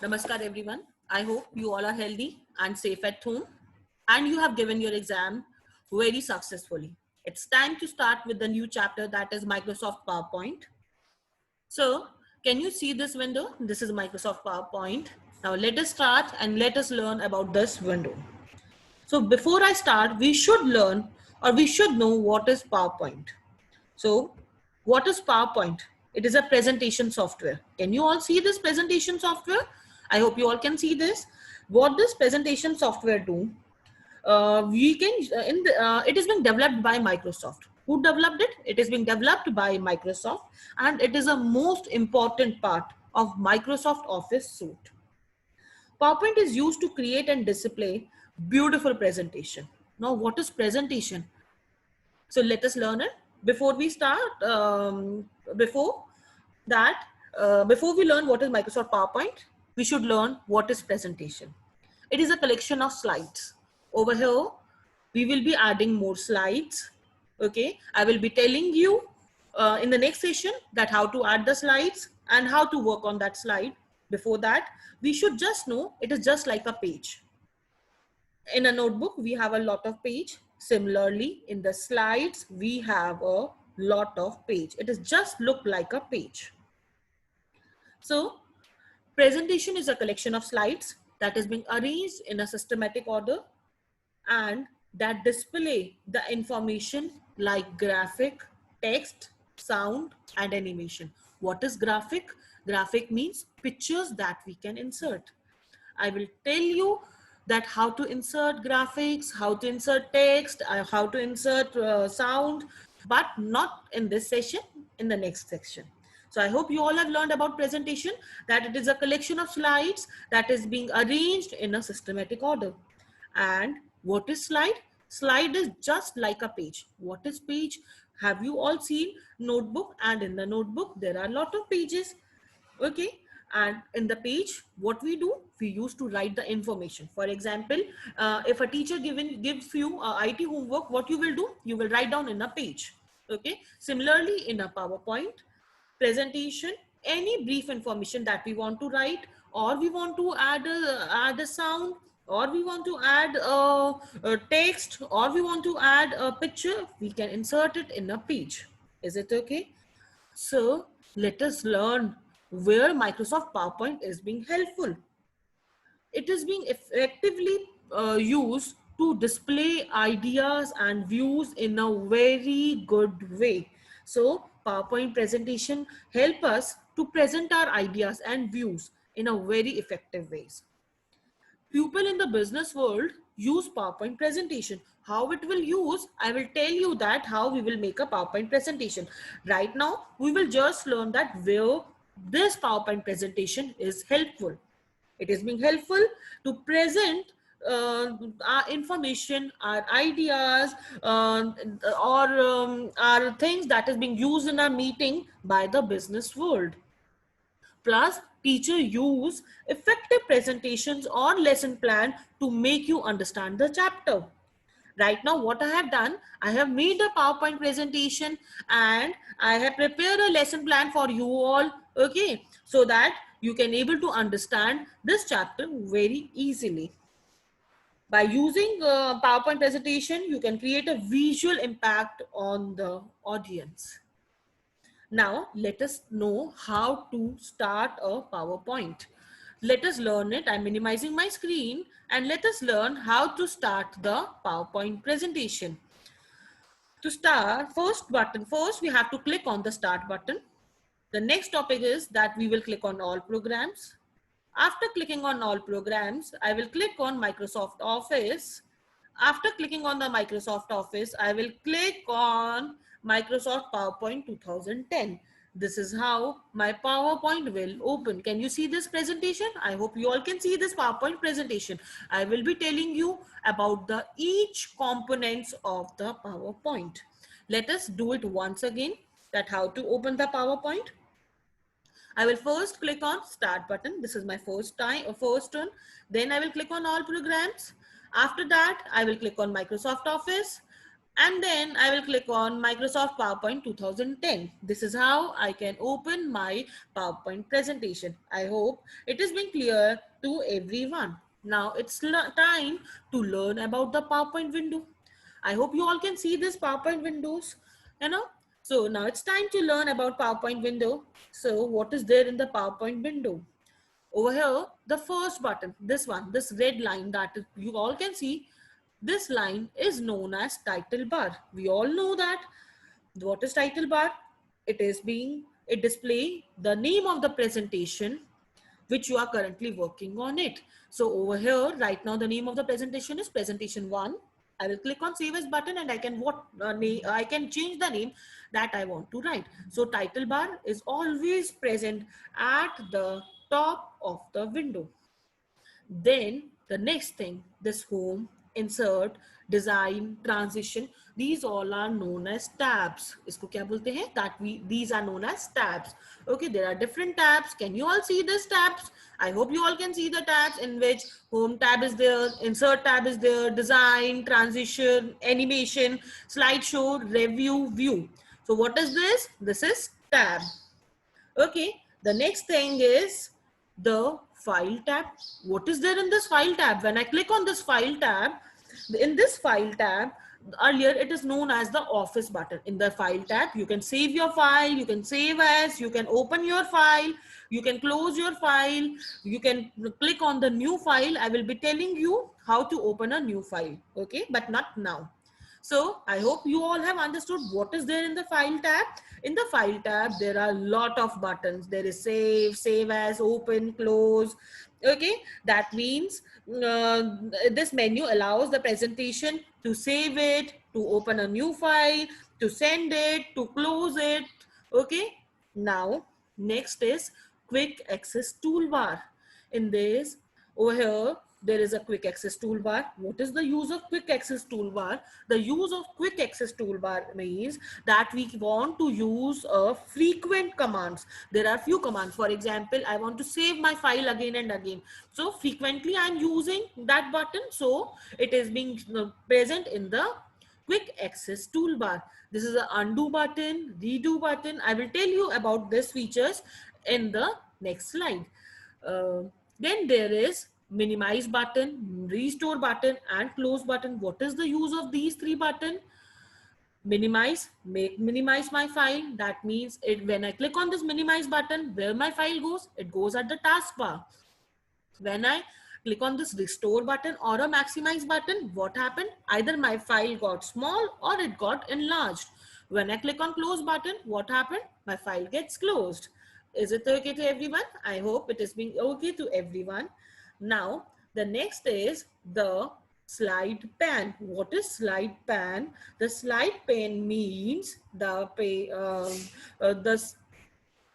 Namaskar everyone. I hope you all are healthy and safe at home and you have given your exam very successfully. It's time to start with the new chapter that is Microsoft PowerPoint. So, can you see this window? This is Microsoft PowerPoint. Now let us start and let us learn about this window. So before I start, we should learn or we should know what is PowerPoint. So what is PowerPoint? It is a presentation software. Can you all see this presentation software? I hope you all can see this. What does presentation software do? We can it is being developed by Microsoft. Who developed it? It is being developed by Microsoft, and it is a most important part of Microsoft Office suite. PowerPoint is used to create and display beautiful presentation. Now, what is presentation? So let us learn it. Before we start, before that, before we learn what is Microsoft PowerPoint, we should learn what is presentation. It is a collection of slides. Over here, we will be adding more slides. Okay, I will be telling you in the next session that how to add the slides and how to work on that slide. Before that, we should just know it is just like a page. In a notebook, we have a lot of page. Similarly, in the slides, we have a lot of page. It is just look like a page. So presentation is a collection of slides that is being arranged in a systematic order and that display the information like graphic, text, sound, and animation. What is graphic? Graphic means pictures that we can insert. I will tell you that how to insert graphics, how to insert text, how to insert sound, but not in this session, in the next section. So I hope you all have learned about presentation, that it is a collection of slides that is being arranged in a systematic order. And what is slide? Slide is just like a page. What is page? Have you all seen notebook? And in the notebook, there are a lot of pages. Okay, and in the page what we do, we used to write the information. For example, if a teacher gives you IT homework, what you will do, you will write down in a page. Okay, similarly in a PowerPoint presentation, any brief information that we want to write, or we want to add a sound, or we want to add a text, or we want to add a picture, we can insert it in a page. Is it okay? So let us learn where Microsoft PowerPoint is being helpful. It is being effectively used to display ideas and views in a very good way. So PowerPoint presentation help us to present our ideas and views in a very effective ways. People in the business world use PowerPoint presentation. How it will use, I will tell you that how we will make a PowerPoint presentation. Right now, we will just learn that where this PowerPoint presentation is helpful. It is being helpful to present our information, our ideas, or our things that is being used in our meeting by the business world. Plus, teacher use effective presentations or lesson plan to make you understand the chapter. Right now, what I have done, I have made a PowerPoint presentation and I have prepared a lesson plan for you all, okay, so that you can able to understand this chapter very easily. By using PowerPoint presentation, you can create a visual impact on the audience. Now, let us know how to start a PowerPoint. Let us learn it. I'm minimizing my screen and let us learn how to start the PowerPoint presentation. To start, first we have to click on the start button. The next topic is that we will click on all programs. After clicking on all programs, I will click on Microsoft Office. After clicking on the Microsoft Office, I will click on Microsoft PowerPoint 2010. This is how my PowerPoint will open. Can you see this presentation? I hope you all can see this PowerPoint presentation. I will be telling you about the each components of the PowerPoint. Let us do it once again, that how to open the PowerPoint. I will first click on start button. This is my first one. Then I will click on all programs. After that, I will click on Microsoft Office. And then I will click on Microsoft PowerPoint 2010. This is how I can open my PowerPoint presentation. I hope it is being clear to everyone. Now it's time to learn about the PowerPoint window. I hope you all can see this PowerPoint windows, you know. So now it's time to learn about PowerPoint window. So what is there in the PowerPoint window? Over here, the first button, this one, this red line that you all can see, this line is known as title bar. We all know that. What is title bar? It display the name of the presentation which you are currently working on it. So over here, right now, the name of the presentation is presentation 1. I will click on save as button and I can change the name that I want to write. So title bar is always present at the top of the window. Then the next thing, this home, insert, design, transition, these all are known as tabs. इसको क्या बोलते हैं? These are known as tabs. Okay, there are different tabs. Can you all see these tabs? I hope you all can see the tabs in which home tab is there, insert tab is there, design, transition, animation, slideshow, review, view. So what is this? This is tab. Okay, the next thing is the file tab. What is there in this file tab? When I click on this file tab, in this file tab, earlier it is known as the office button. In the file tab, you can save your file, you can save as, you can open your file, you can close your file, you can click on the new file. I will be telling you how to open a new file, okay, but not now. So I hope you all have understood what is there in the file tab. In the file tab, there are a lot of buttons. There is save, save as, open, close. Okay, that means this menu allows the presentation to save it, to open a new file, to send it, to close it. Okay, now next is quick access toolbar. In this, over here, there is a quick access toolbar. What is the use of quick access toolbar? The use of quick access toolbar means that we want to use frequent commands. There are few commands. For example, I want to save my file again and again. So frequently I'm using that button. So it is being present in the quick access toolbar. This is the undo button, redo button. I will tell you about these features in the next slide. Then there is minimize button, restore button, and close button. What is the use of these three buttons? Minimize my file. That means when I click on this minimize button, where my file goes, it goes at the taskbar. When I click on this restore button or a maximize button, what happened? Either my file got small or it got enlarged. When I click on close button, what happened? My file gets closed. Is it okay to everyone? I hope it is being okay to everyone. Now, the next is the slide pane. What is slide pane? The slide pane means the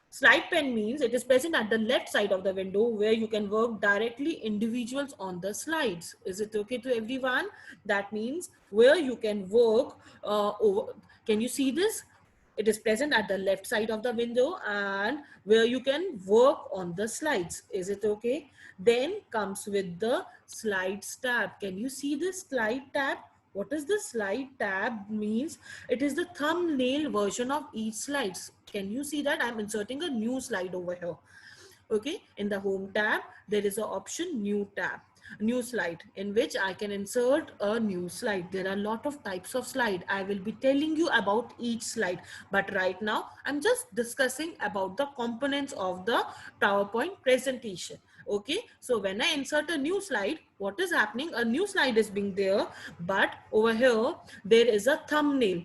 slide pane means it is present at the left side of the window where you can work directly individuals on the slides. Is it okay to everyone? That means where you can work over. Can you see this? It is present at the left side of the window and where you can work on the slides. Is it okay? Then comes with the slides tab. Can you see this slide tab? What is the slide tab means? It is the thumbnail version of each slides. Can you see that? I'm inserting a new slide over here. Okay, in the home tab, there is an option new tab, new slide, in which I can insert a new slide. There are a lot of types of slide. I will be telling you about each slide, but right now I'm just discussing about the components of the PowerPoint presentation. Okay, so when I insert a new slide, what is happening? A new slide is being there, but over here there is a thumbnail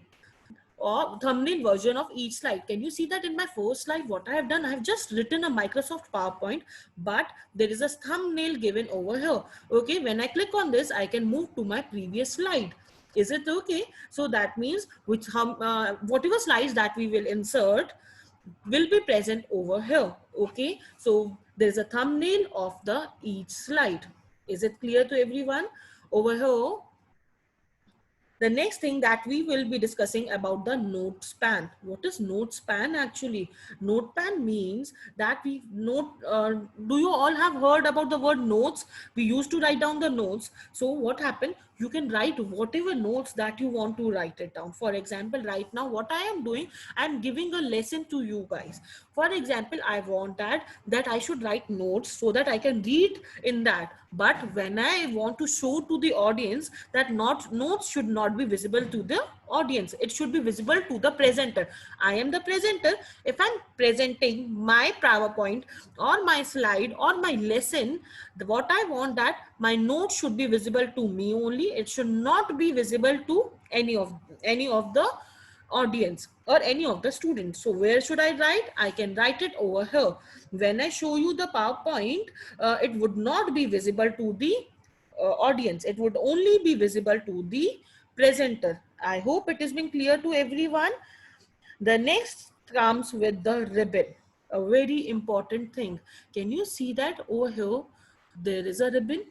or thumbnail version of each slide. Can you see that in my first slide? What I have done, I have just written a Microsoft PowerPoint, but there is a thumbnail given over here. Okay, when I click on this, I can move to my previous slide. Is it okay? So that means whatever slides that we will insert will be present over here. Okay, so there is a thumbnail of the each slide. Is it clear to everyone? Over here, The next thing that we will be discussing about the note span. What is note span actually? Note span means that we note, do you all have heard about the word notes? We used to write down the notes. So what happened? You can write whatever notes that you want to write it down. For example, right now what I am doing, I am giving a lesson to you guys. For example, I want that I should write notes so that I can read in that. But when I want to show to the audience that not notes should not be visible to the audience, it should be visible to the presenter. I am the presenter. If I'm presenting my PowerPoint or my slide or my lesson, what I want that my notes should be visible to me only. It should not be visible to any of the audience or any of the students. So where should I write? I can write it over here. When I show you the PowerPoint, it would not be visible to the audience. It would only be visible to the presenter. I hope it is being clear to everyone. The next comes with the ribbon, a very important thing. Can you see that over here? There is a ribbon.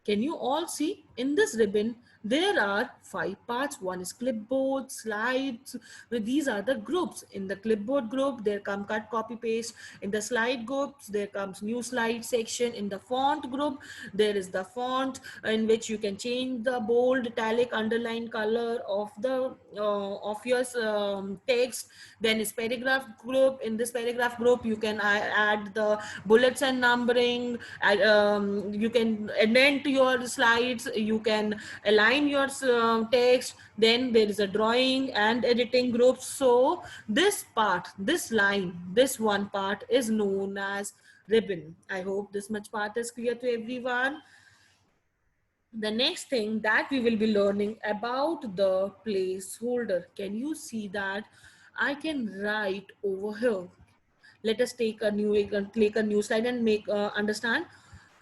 Can you all see in this ribbon, there are 5 parts. One is clipboard, slides. These are the groups. In the clipboard group, there come cut, copy, paste. In the slide groups, there comes new slide section. In the font group, there is the font in which you can change the bold, italic, underline color of the of your text. Then is paragraph group. In this paragraph group, you can add the bullets and numbering. You can indent your slides. You can align your text. Then there is a drawing and editing group. So this part, this line, this one part is known as ribbon. I hope this much part is clear to everyone. The next thing that we will be learning about the placeholder. Can you see that I can write over here? Let us take a new slide and make understand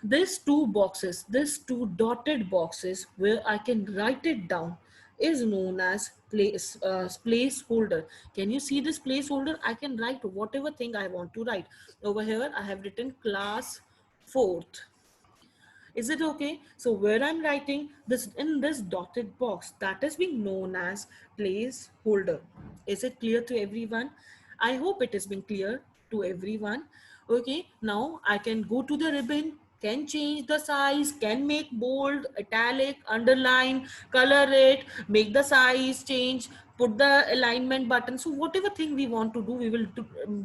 these two boxes, these two dotted boxes where I can write it down is known as placeholder. Can you see this placeholder? I can write whatever thing I want to write. Over here I have written class 4th. Is it okay? So where I'm writing this in this dotted box, that is being known as placeholder. Is it clear to everyone? I hope it has been clear to everyone. Okay, now I can go to the ribbon, can change the size, can make bold, italic, underline, color it, make the size change, put the alignment button. So whatever thing we want to do, we will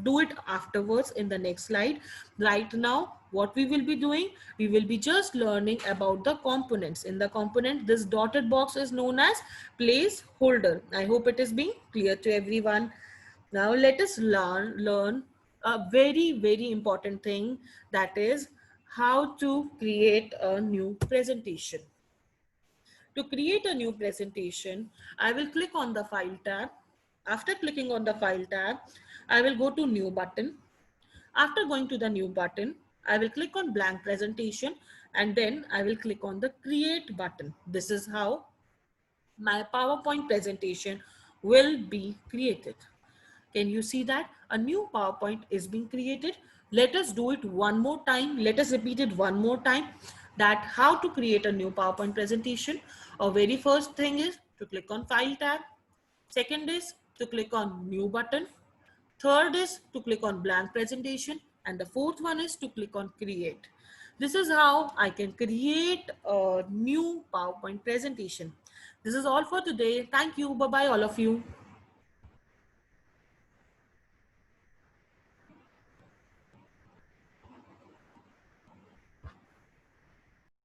do it afterwards in the next slide. Right now, what we will be doing, we will be just learning about the components. In the component, this dotted box is known as placeholder. I hope it is being clear to everyone. Now let us learn a very important thing, that is how to create a new presentation. To create a new presentation, I will click on the file tab. After clicking on the file tab, I will go to new button. After going to the new button, I will click on blank presentation and then I will click on the create button. This is how my PowerPoint presentation will be created. Can you see that a new PowerPoint is being created? Let us do it one more time. Let us repeat it one more time, that how to create a new PowerPoint presentation. Our very first thing is to click on file tab. Second is to click on new button. Third is to click on blank presentation. And the fourth one is to click on create. This is how I can create a new PowerPoint presentation. This is all for today. Thank you. Bye-bye all of you.